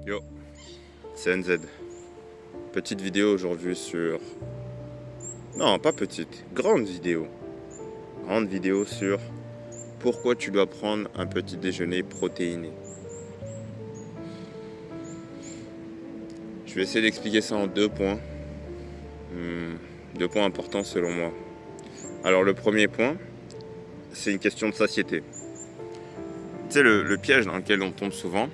Yo, c'est NZ. Petite vidéo aujourd'hui sur... Non, pas petite, grande vidéo. Grande vidéo sur pourquoi tu dois prendre un petit déjeuner protéiné. Je vais essayer d'expliquer ça en 2 points. 2 points importants selon moi. Alors le premier point, c'est une question de satiété. Tu sais, le piège dans lequel on tombe souvent,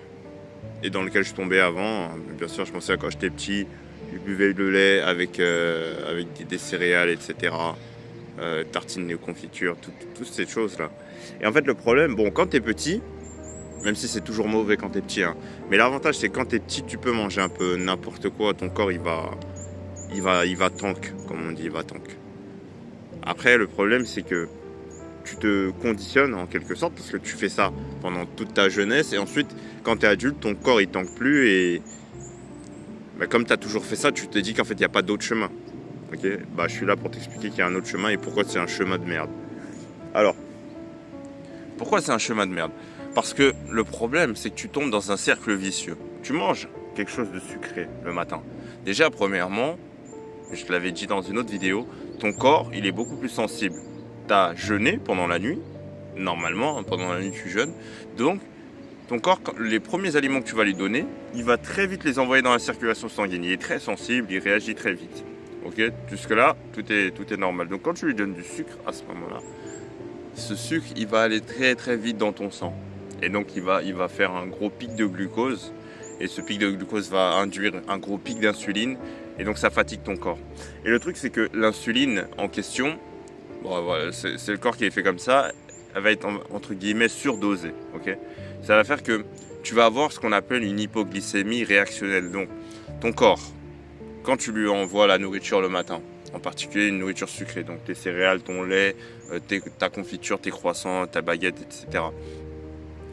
et dans lequel je tombais avant, bien sûr je pensais à quand j'étais petit, je buvais le lait avec des céréales, etc. Tartines de confiture, toutes ces choses-là. Et en fait le problème, bon, quand t'es petit, même si c'est toujours mauvais quand t'es petit, hein, mais l'avantage c'est que quand t'es petit, tu peux manger un peu n'importe quoi, ton corps il va tank, comme on dit, il va tank. Après le problème c'est que tu te conditionnes en quelque sorte parce que tu fais ça pendant toute ta jeunesse et ensuite quand tu es adulte ton corps il tanque plus et comme tu as toujours fait ça tu te dis qu'en fait il n'y a pas d'autre chemin. Ok, je suis là pour t'expliquer qu'il y a un autre chemin et pourquoi c'est un chemin de merde. Alors pourquoi c'est un chemin de merde? Parce que le problème c'est que tu tombes dans un cercle vicieux. Tu manges quelque chose de sucré le matin. Déjà premièrement, je te l'avais dit dans une autre vidéo, ton corps il est beaucoup plus sensible. Tu as jeûné pendant la nuit, normalement, pendant la nuit tu jeûnes, donc ton corps, les premiers aliments que tu vas lui donner, il va très vite les envoyer dans la circulation sanguine. Il est très sensible, il réagit très vite. Ok, jusque là, tout est normal. Donc quand tu lui donnes du sucre à ce moment-là, ce sucre, il va aller très très vite dans ton sang. Et donc il va faire un gros pic de glucose. Et ce pic de glucose va induire un gros pic d'insuline. Et donc ça fatigue ton corps. Et le truc, c'est que l'insuline en question, bon, voilà, c'est le corps qui est fait comme ça, elle va être entre guillemets surdosée. Okay, ça va faire que tu vas avoir ce qu'on appelle une hypoglycémie réactionnelle. Donc ton corps, quand tu lui envoies la nourriture le matin, en particulier une nourriture sucrée, donc tes céréales, ton lait, ta confiture, tes croissants, ta baguette, etc.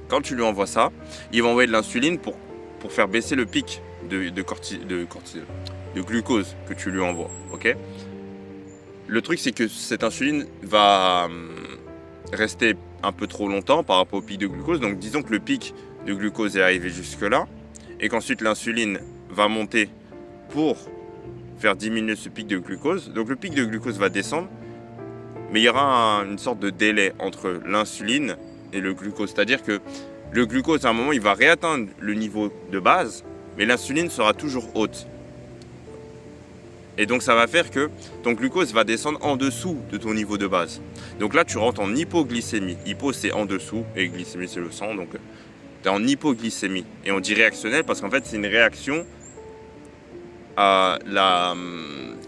Quand tu lui envoies ça, il va envoyer de l'insuline pour faire baisser le pic de glucose que tu lui envoies. Okay, le truc, c'est que cette insuline va rester un peu trop longtemps par rapport au pic de glucose. Donc, disons que le pic de glucose est arrivé jusque-là et qu'ensuite l'insuline va monter pour faire diminuer ce pic de glucose. Donc, le pic de glucose va descendre, mais il y aura une sorte de délai entre l'insuline et le glucose. C'est-à-dire que le glucose, à un moment, il va réatteindre le niveau de base, mais l'insuline sera toujours haute. Et donc ça va faire que ton glucose va descendre en dessous de ton niveau de base. Donc là tu rentres en hypoglycémie. Hypo c'est en dessous et glycémie c'est le sang. Donc tu es en hypoglycémie. Et on dit réactionnel parce qu'en fait c'est une réaction à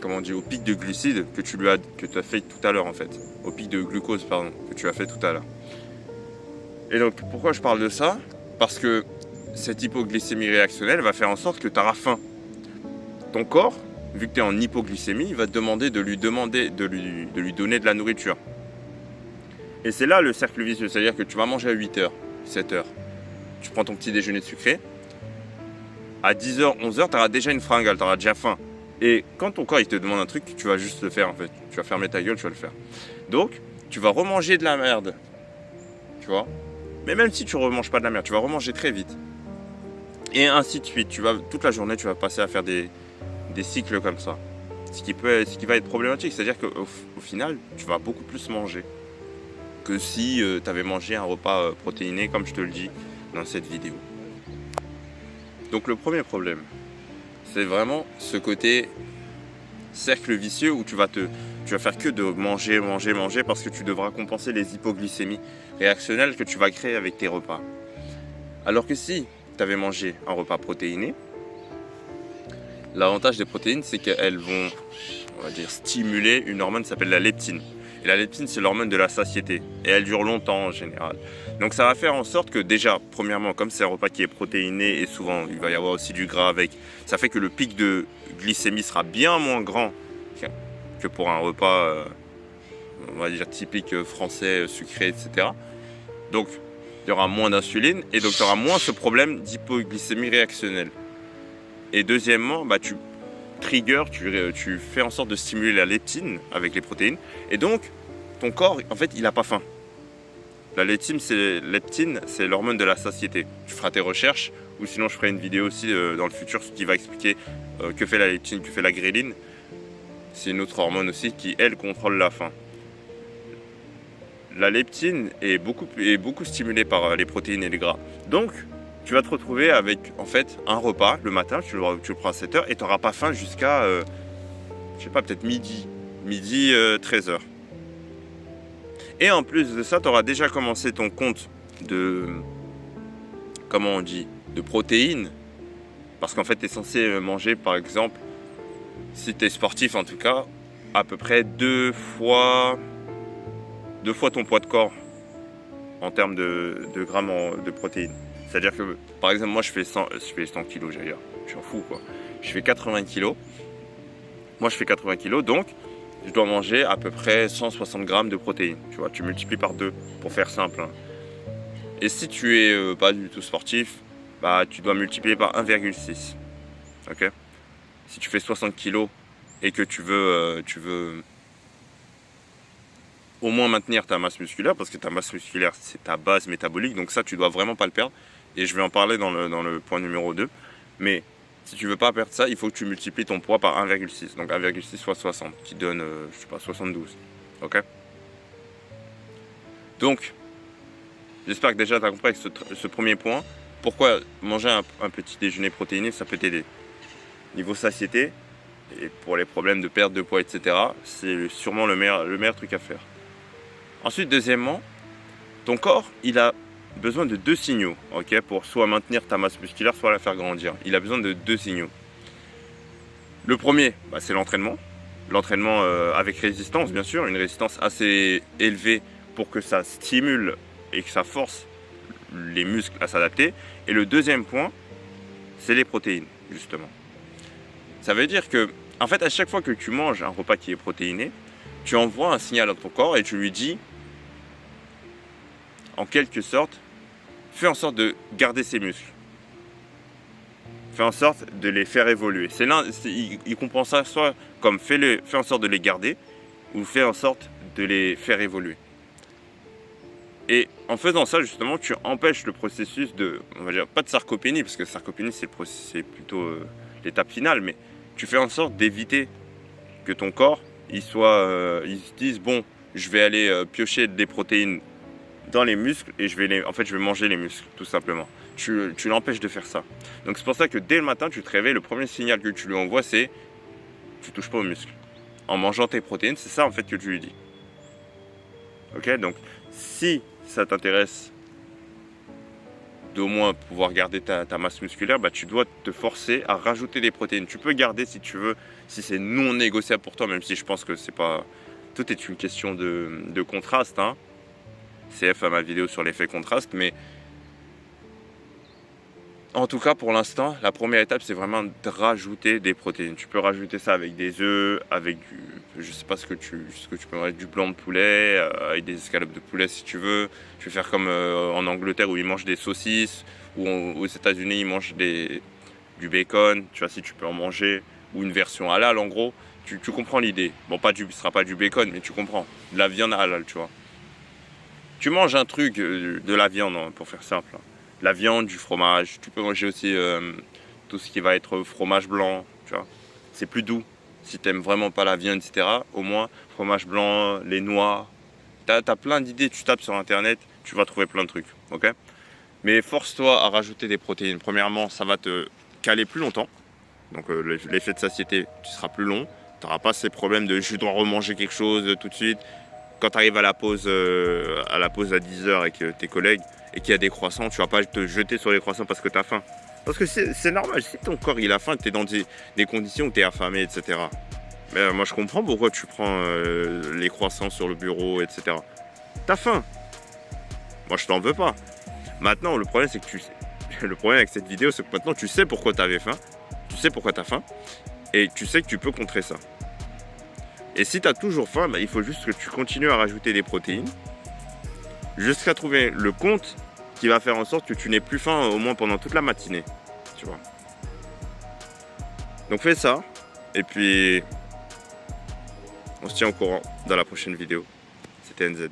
au pic de glucides que tu as fait tout à l'heure en fait. Au pic de glucose pardon, que tu as fait tout à l'heure. Et donc pourquoi je parle de ça? Parce que cette hypoglycémie réactionnelle va faire en sorte que tu auras faim. Ton corps, vu que tu es en hypoglycémie, il va te demander de lui donner de la nourriture. Et c'est là le cercle vicieux, c'est-à-dire que tu vas manger à 8h, 7h. Tu prends ton petit déjeuner sucré. À 10h, 11h, tu auras déjà une fringale, tu auras déjà faim. Et quand ton corps il te demande un truc, tu vas juste le faire en fait. Tu vas fermer ta gueule, tu vas le faire. Donc, tu vas remanger de la merde. Tu vois? Mais même si tu ne remanges pas de la merde, tu vas remanger très vite. Et ainsi de suite. Toute la journée, tu vas passer à faire des cycles comme ça, ce qui va être problématique, c'est-à-dire qu'au final tu vas beaucoup plus manger que si tu avais mangé un repas protéiné comme je te le dis dans cette vidéo. Donc le premier problème, c'est vraiment ce côté cercle vicieux où tu vas faire que de manger parce que tu devras compenser les hypoglycémies réactionnelles que tu vas créer avec tes repas. Alors que si tu avais mangé un repas protéiné, l'avantage des protéines, c'est qu'elles vont, on va dire, stimuler une hormone qui s'appelle la leptine. Et la leptine, c'est l'hormone de la satiété. Et elle dure longtemps en général. Donc ça va faire en sorte que déjà, premièrement, comme c'est un repas qui est protéiné et souvent il va y avoir aussi du gras avec, ça fait que le pic de glycémie sera bien moins grand que pour un repas, on va dire, typique français, sucré, etc. Donc il y aura moins d'insuline et donc tu auras moins ce problème d'hypoglycémie réactionnelle. Et deuxièmement, tu fais en sorte de stimuler la leptine avec les protéines. Et donc, ton corps, en fait, il n'a pas faim. La leptine, c'est l'hormone de la satiété. Tu feras tes recherches ou sinon je ferai une vidéo aussi dans le futur qui va expliquer que fait la leptine, que fait la gréline. C'est une autre hormone aussi qui, elle, contrôle la faim. La leptine est beaucoup stimulée par les protéines et les gras. Donc, tu vas te retrouver avec en fait un repas le matin, tu le prends à 7h et tu n'auras pas faim jusqu'à, je sais pas, peut-être midi 13h. Et en plus de ça, tu auras déjà commencé ton compte de, comment on dit, de protéines. Parce qu'en fait, tu es censé manger, par exemple, si tu es sportif en tout cas, à peu près deux fois ton poids de corps en termes de grammes de protéines. C'est-à-dire que, par exemple, moi je fais 100 kg, j'allais dire, je suis en fou quoi. Je fais 80 kg. Moi je fais 80 kg, donc je dois manger à peu près 160 grammes de protéines. Tu vois, tu multiplies par 2 pour faire simple. Hein. Et si tu es pas du tout sportif, bah tu dois multiplier par 1,6. Ok. Si tu fais 60 kg et que tu veux au moins maintenir ta masse musculaire, parce que ta masse musculaire c'est ta base métabolique, donc ça tu dois vraiment pas le perdre, et je vais en parler dans le point numéro 2, mais si tu veux pas perdre ça, il faut que tu multiplies ton poids par 1,6, donc 1,6 fois 60, qui donne, je sais pas, 72, ok. Donc, j'espère que déjà tu as compris avec ce premier point, pourquoi manger un petit déjeuner protéiné, ça peut t'aider. Niveau satiété, et pour les problèmes de perte de poids, etc., c'est sûrement le meilleur truc à faire. Ensuite, deuxièmement, ton corps, il a besoin de 2 signaux, ok, pour soit maintenir ta masse musculaire, soit la faire grandir. Il a besoin de 2 signaux. Le premier, bah, c'est l'entraînement. L'entraînement avec résistance, bien sûr, une résistance assez élevée pour que ça stimule et que ça force les muscles à s'adapter. Et le deuxième point, c'est les protéines, justement. Ça veut dire que, en fait, à chaque fois que tu manges un repas qui est protéiné, tu envoies un signal à ton corps et tu lui dis, en quelque sorte, fais en sorte de garder ses muscles. Fais en sorte de les faire évoluer. Il comprend ça soit comme fais en sorte de les garder, ou fais en sorte de les faire évoluer. Et en faisant ça, justement, tu empêches le processus de, on va dire, pas de sarcopénie, parce que sarcopénie, c'est plutôt l'étape finale, mais tu fais en sorte d'éviter que ton corps, il se dise, bon, je vais aller piocher des protéines dans les muscles et je vais manger les muscles, tout simplement. Tu l'empêches de faire ça. Donc c'est pour ça que dès le matin, tu te réveilles, le premier signal que tu lui envoies, c'est tu touches pas aux muscles. En mangeant tes protéines, c'est ça en fait que tu lui dis. Ok, donc si ça t'intéresse d'au moins pouvoir garder ta masse musculaire, bah, tu dois te forcer à rajouter des protéines. Tu peux garder si tu veux, si c'est non négociable pour toi, même si je pense que c'est pas... Tout est une question de contraste, hein. CF à ma vidéo sur l'effet contraste, mais en tout cas pour l'instant, la première étape c'est vraiment de rajouter des protéines. Tu peux rajouter ça avec des œufs, avec je sais pas ce que tu peux mettre, du blanc de poulet, avec des escalopes de poulet si tu veux. Tu peux faire comme en Angleterre où ils mangent des saucisses, ou aux États-Unis ils mangent du bacon, tu vois, si tu peux en manger, ou une version halal en gros. Tu comprends l'idée. Bon, ce sera pas du bacon, mais tu comprends. De la viande halal, tu vois. Tu manges un truc, de la viande, hein, pour faire simple. La viande, du fromage. Tu peux manger aussi tout ce qui va être fromage blanc, tu vois. C'est plus doux. Si tu n'aimes vraiment pas la viande, etc., au moins, fromage blanc, les noix. Tu as plein d'idées, tu tapes sur Internet, tu vas trouver plein de trucs, ok. Mais force-toi à rajouter des protéines. Premièrement, ça va te caler plus longtemps. Donc l'effet de satiété, tu seras plus long. Tu n'auras pas ces problèmes de je dois remanger quelque chose tout de suite. Quand tu arrives à la pause à 10h avec tes collègues et qu'il y a des croissants, tu vas pas te jeter sur les croissants parce que tu as faim. Parce que c'est normal, si ton corps il a faim, tu es dans des conditions où tu es affamé, etc. Mais moi je comprends pourquoi tu prends les croissants sur le bureau, etc. Tu as faim. Moi je t'en veux pas. Maintenant le problème c'est que le problème avec cette vidéo c'est que maintenant tu sais pourquoi tu avais faim, tu sais pourquoi tu as faim et tu sais que tu peux contrer ça. Et si tu as toujours faim, bah, il faut juste que tu continues à rajouter des protéines jusqu'à trouver le compte qui va faire en sorte que tu n'aies plus faim au moins pendant toute la matinée. Tu vois. Donc fais ça et puis on se tient au courant dans la prochaine vidéo. C'était NZ.